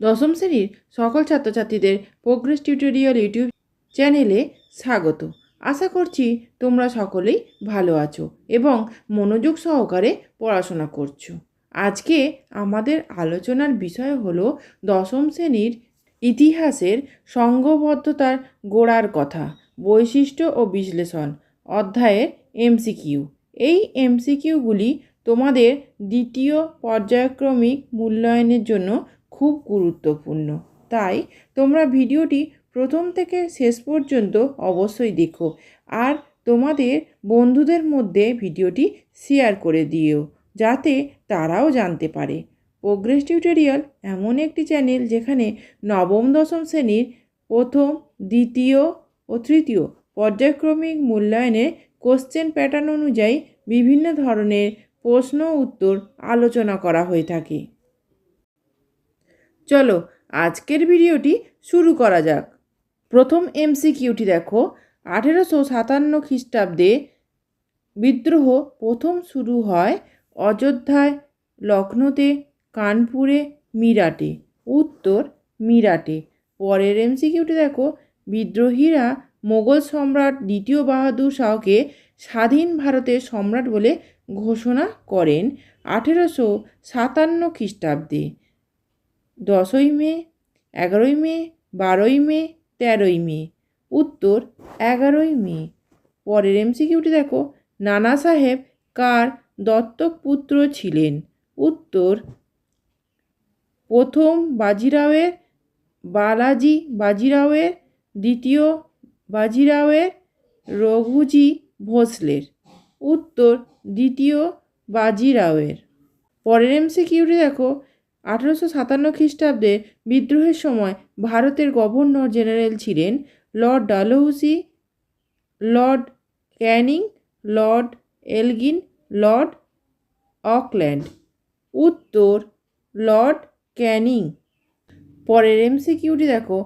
দশম শ্রেণীর সকল ছাত্রছাত্রীদের প্রোগ্রেস টিউটোরিয়াল ইউটিউব চ্যানেলে স্বাগত। আশা করছি তোমরা সকলেই ভালো আছো এবং মনোযোগ সহকারে পড়াশোনা করছো। আজকে আমাদের আলোচনার বিষয় হলো দশম শ্রেণীর ইতিহাসের সংঘবদ্ধতার গোড়ার কথা, বৈশিষ্ট্য ও বিশ্লেষণ অধ্যায়ের এমসিকিউ। এই এমসিকিউগুলি তোমাদের দ্বিতীয় পর্যায়ক্রমিক মূল্যায়নের জন্য খুব গুরুত্বপূর্ণ, তাই তোমরা ভিডিওটি প্রথম থেকে শেষ পর্যন্ত অবশ্যই দেখো আর তোমাদের বন্ধুদের মধ্যে ভিডিওটি শেয়ার করে দিও যাতে তারাও জানতে পারে। প্রোগ্রেস টিউটোরিয়াল এমন একটি চ্যানেল যেখানে নবম দশম শ্রেণীর প্রথম, দ্বিতীয় ও তৃতীয় পর্যায়ক্রমিক মূল্যায়নের কোশ্চেন প্যাটার্ন অনুযায়ী বিভিন্ন ধরনের প্রশ্ন উত্তর আলোচনা করা হয়ে থাকে। চলো আজকের ভিডিওটি শুরু করা যাক। প্রথম এমসিকিউটি দেখো, 1857 খ্রিস্টাব্দে বিদ্রোহ প্রথম শুরু হয় অযোধ্যায়, লখনৌতে, কানপুরে, মিরাটে। উত্তর মিরাটে। পরের এমসিকিউটি দেখো, বিদ্রোহীরা মোগল সম্রাট দ্বিতীয় বাহাদুর শাহকে স্বাধীন ভারতের সম্রাট বলে ঘোষণা করেন 1857 খ্রিস্টাব্দে। 10ই মে, 11ই মে, 12ই মে, 13ই মে। উত্তর 11ই মে। পরের এমসিকিউটি দেখো, নানা সাহেব কার দত্তক পুত্র ছিলেন? উত্তর প্রথম বাজিরাওয়ের, বালাজি বাজিরাওয়ের, দ্বিতীয় বাজিরাওয়ের, রঘুজি ভোঁসলের। উত্তর দ্বিতীয় বাজিরাওয়ের। পরের এমসিকিউটি দেখো, 1857 খ্রিস্টাব্দে বিদ্রোহের সময় ভারতের গভর্নর জেনারেল ছিলেন Lord Dalhousie, Lord Canning, Lord Elgin, Lord Auckland. উত্তর লর্ড ক্যানিং। পরের এমসিকিউটি দেখো,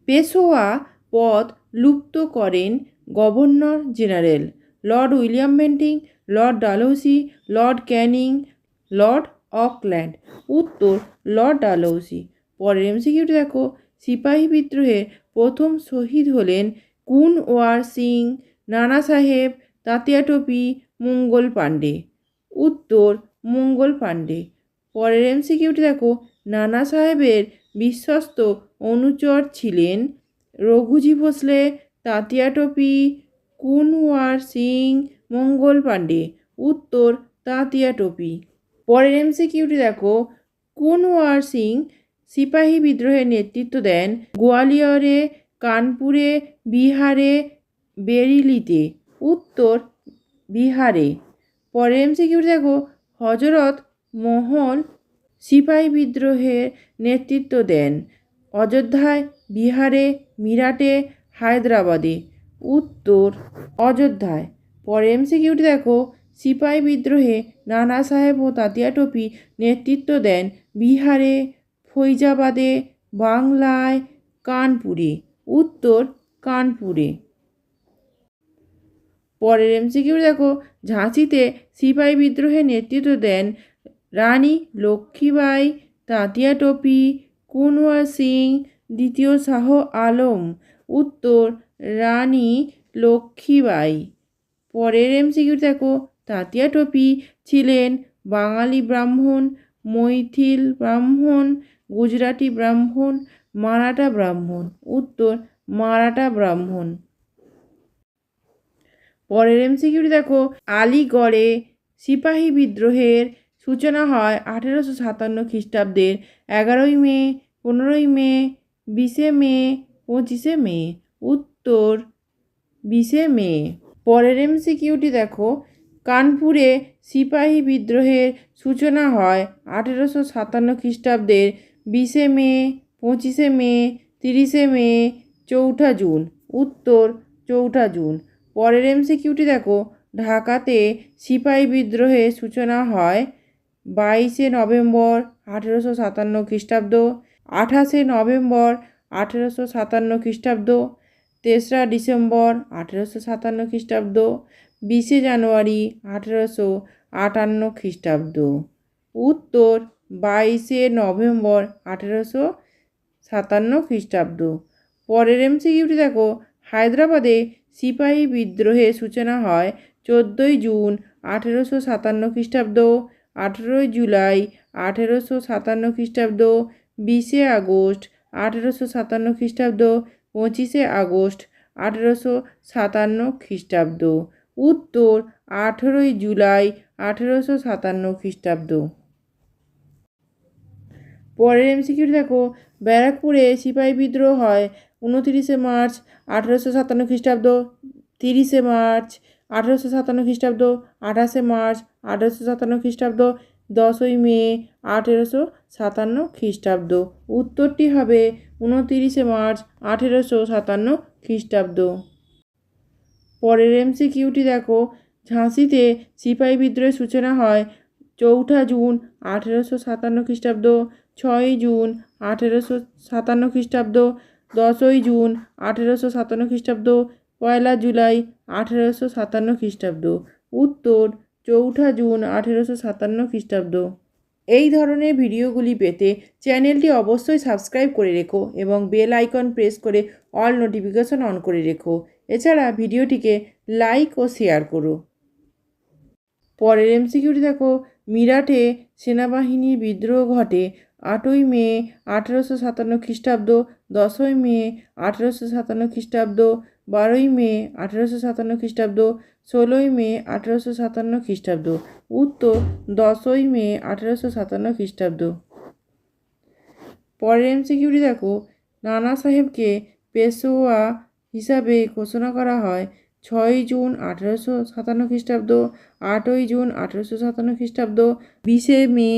পেশোয়া পদ লুপ্ত করেন governor general Lord William Bentinck, Lord Dalhousie, Lord Canning, Lord Auckland. উত্তর লর্ড ডালহৌসি। পরের এমসিকিউটি দেখো, সিপাহী বিদ্রোহে প্রথম শহীদ হলেন কুনওয়ার সিং, নানা সাহেব, তাতিয়া টোপি, মঙ্গল পাণ্ডে। উত্তর মঙ্গল পাণ্ডে। পরের এমসিকিউটি দেখো, নানা সাহেবের বিশ্বস্ত অনুচর ছিলেন রঘুজি ভোঁসলে, তাতিয়া টোপি, কুনওয়ার সিং, মঙ্গল পাণ্ডে। উত্তর তাতিয়া টোপি। পরের এমসিকিউটি দেখো, কুনওয়ার সিং সিপাহী বিদ্রোহের নেতৃত্ব দেন গোয়ালিয়রে, কানপুরে, বিহারে, বেরিলিতে। উত্তর বিহারে। পরের এমসিকিউটি দেখো, হজরত মহল সিপাহী বিদ্রোহের নেতৃত্ব দেন অযোধ্যায়, বিহারে, মিরাটে, হায়দ্রাবাদে। উত্তর অযোধ্যায়। পরের এমসিকিউটি দেখো, সিপাহী বিদ্রোহে নানা সাহেব ও তাতিয়া টোপি নেতৃত্ব দেন বিহারে, ফৈজাবাদে, বাংলায়, কানপুরে। উত্তর কানপুরে। পরের এমসিকিউ দেখো, ঝাঁসিতে সিপাহী বিদ্রোহে নেতৃত্ব দেন রানী লক্ষ্মীবাই, তাতিয়া টোপি, কুনওয়ার সিং, দ্বিতীয় শাহ আলম। উত্তর রানী লক্ষ্মীবাই। পরের এমসিকিউ দেখো, তাতিয়া টোপি ছিলেন বাঙালি ব্রাহ্মণ, মৈথিল ব্রাহ্মণ, গুজরাটি ব্রাহ্মণ, মারাঠা ব্রাহ্মণ। উত্তর মারাঠা ব্রাহ্মণ। পরের এমসিকিউটি দেখো, আলিগড়ে সিপাহী বিদ্রোহের সূচনা হয় 1857 খ্রিস্টাব্দের 11ই মে, 15ই মে, 20শে মে, 25শে মে। উত্তর 20শে মে। পরের এমসিকিউটি দেখো, কানপুরে সিপাহী বিদ্রোহের সূচনা হয় 1857 খ্রিস্টাব্দের 20শে মে, 25শে মে, 30শে মে, 4ঠা জুন। উত্তর 4ঠা জুন। পরের এমসিকিউটি দেখো, ঢাকাতে সিপাহী বিদ্রোহের সূচনা হয় 22শে নভেম্বর 1857 খ্রিস্টাব্দ, 28শে নভেম্বর 1857 খ্রিস্টাব্দ, 3রা ডিসেম্বর 1857 খ্রিস্টাব্দ, 20শে জানুয়ারি 1858 খ্রিস্টাব্দ। উত্তর 22শে নভেম্বর 1857 খ্রিস্টাব্দ। পরের এমসিকিউটি দেখো, হায়দ্রাবাদে সিপাহী বিদ্রোহের সূচনা হয় 14ই জুন 1857 খ্রিস্টাব্দ, 18ই জুলাই 1857 খ্রিস্টাব্দ, 20শে আগস্ট 1857 খ্রিস্টাব্দ, 25শে আগস্ট 1857 খ্রিস্টাব্দ। উত্তর 18ই জুলাই 1857 খ্রিস্টাব্দ। পরের এমসিকিউ দেখো, ব্যারাকপুরে সিপাহী বিদ্রোহ হয় 29শে মার্চ 1857 খ্রিস্টাব্দ, 30শে মার্চ 1857 খ্রিস্টাব্দ, 28শে মার্চ 1857 খ্রিস্টাব্দ, 10ই মে 1857 খ্রিস্টাব্দ। উত্তরটি হবে 29শে মার্চ 1857 খ্রিস্টাব্দ। পরের এমসিকিউটি দেখো, ঝাঁসিতে সিপাহী বিদ্রোহের সূচনা হয় 4 জুন 1857 খ্রিস্টাব্দ, 6ই জুন 1857 খ্রিস্টাব্দ, 10ই জুন 1857 খ্রিস্টাব্দ, 1 জুলাই 1857 খ্রিস্টাব্দ। উত্তর 4 জুন 1857 খ্রিস্টাব্দ। এই ধরনের ভিডিওগুলি পেতে চ্যানেলটি অবশ্যই সাবস্ক্রাইব করে রেখো এবং বেল আইকন প্রেস করে অল নোটিফিকেশন অন করে রেখো। এছাড়া ভিডিওটিকে লাইক ও শেয়ার করো। পরের এমসিকিউটি দেখো, মিরাটে সেনাবাহিনীর বিদ্রোহ ঘটে 8ই মে 1857 খ্রিস্টাব্দ, 10ই মে 1857 খ্রিস্টাব্দ, 12ই মে 1857 খ্রিস্টাব্দ, 16ই মে 1857 খ্রিস্টাব্দ। উত্তর 10ই মে 1857 খ্রিস্টাব্দ। পরের এমসিকিউটি দেখো, নানা সাহেবকে পেশোয়া হিসাবে ঘোষণা করা হয় 6ই জুন 1857 খ্রিস্টাব্দ, 8ই জুন 1857 খ্রিস্টাব্দ, 20শে মে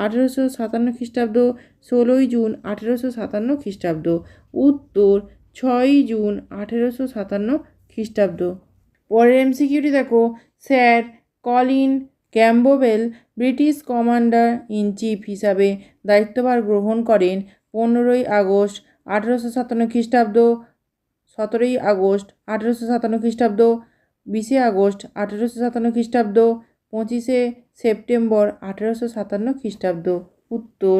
1857 খ্রিস্টাব্দ, 16ই জুন 1857 খ্রিস্টাব্দ। উত্তর 6ই জুন 1857 খ্রিস্টাব্দ। পরের এমসিকিউটি দেখো, sir Colin Campbell British commander in chief হিসাবে দায়িত্বভার গ্রহণ করেন 15ই আগস্ট 1857 খ্রিস্টাব্দ, 17ই আগস্ট 1857 খ্রিস্টাব্দ, 20শে আগস্ট 1857 খ্রিস্টাব্দ, 25শে সেপ্টেম্বর 1857 খ্রিস্টাব্দ। উত্তর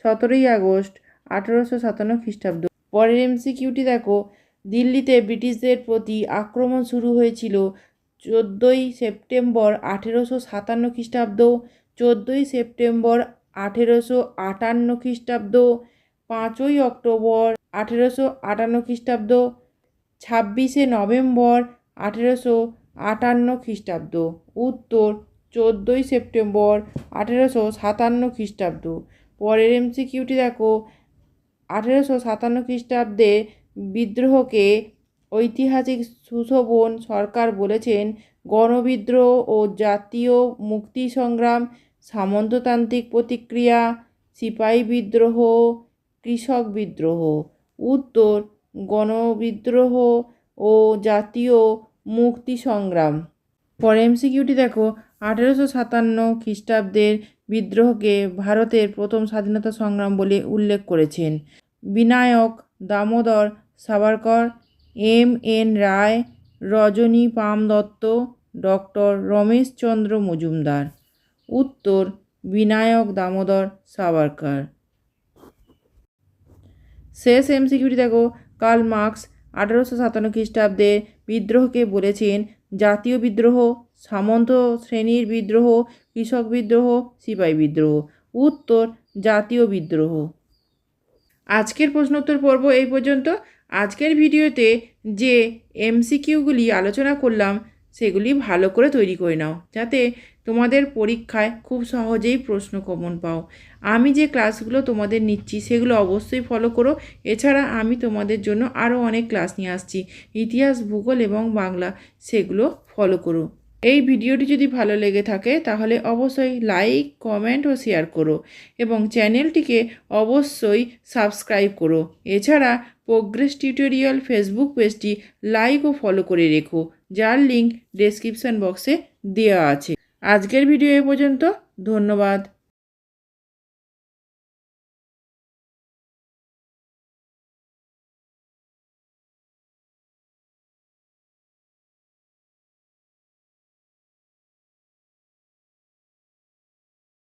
17ই আগস্ট 1857 খ্রিস্টাব্দ। পরের এমসিকিউটি দেখো, দিল্লিতে ব্রিটিশদের প্রতি আক্রমণ শুরু হয়েছিল 14ই সেপ্টেম্বর 1857 খ্রিস্টাব্দ, 14ই সেপ্টেম্বর 1858 খ্রিস্টাব্দ, 5ই অক্টোবর 1858 খ্রিস্টাব্দ, 26শে নভেম্বর 1858 খ্রিস্টাব্দ। উত্তর 14ই সেপ্টেম্বর 1857 খ্রিস্টাব্দ। পরের এমসিকিউটি দেখো, 1857 খ্রিস্টাব্দে বিদ্রোহকে ঐতিহাসিক সুশোভন সরকার বলেছেন গণবিদ্রোহ ও জাতীয় মুক্তি সংগ্রাম, সামন্ততান্ত্রিক প্রতিক্রিয়া, সিপাহী বিদ্রোহ, কৃষক বিদ্রোহ। উত্তর গণবিদ্রোহ ও জাতীয় মুক্তি সংগ্রাম। পরে এমসিকিউটি দেখো, 1857 খ্রিস্টাব্দের বিদ্রোহকে ভারতের প্রথম স্বাধীনতা সংগ্রাম বলে উল্লেখ করেছেন বিনায়ক দামোদর সাভারকর, এম.এন. রায়, রজনী পাম দত্ত, ডক্টর রমেশচন্দ্র মজুমদার। উত্তর বিনায়ক দামোদর সাভারকর। শেষ এমসিকিউটি দেখো, কার্ল মার্কস 1857 খ্রিস্টাব্দে বিদ্রোহকে বলেছেন জাতীয় বিদ্রোহ, সামন্ত শ্রেণীর বিদ্রোহ, কৃষক বিদ্রোহ, সিপাহী বিদ্রোহ। উত্তর জাতীয় বিদ্রোহ। আজকের প্রশ্নোত্তর পর্ব এই পর্যন্ত। আজকের ভিডিওতে যে এমসিকিউগুলি আলোচনা করলাম সেগুলি ভালো করে তৈরি করে নাও, যাতে তোমাদের পরীক্ষায় খুব সহজেই প্রশ্ন কমন পাও। আমি যে ক্লাসগুলো তোমাদের নিচ্ছি সেগুলো অবশ্যই ফলো করো। এছাড়া আমি তোমাদের জন্য আরও অনেক ক্লাস নিয়ে আসছি, ইতিহাস, ভূগোল এবং বাংলা, সেগুলো ফলো করো। এই ভিডিওটি যদি ভালো লেগে থাকে তাহলে অবশ্যই লাইক, কমেন্ট ও শেয়ার করো এবং চ্যানেলটিকে অবশ্যই সাবস্ক্রাইব করো। এছাড়া প্রোগ্রেস টিউটোরিয়াল ফেসবুক পেজটি লাইক ও ফলো করে রেখো, যার লিঙ্ক ডেসক্রিপশন বক্সে দেওয়া আছে। আজকের ভিডিও এ পর্যন্ত। ধন্যবাদ।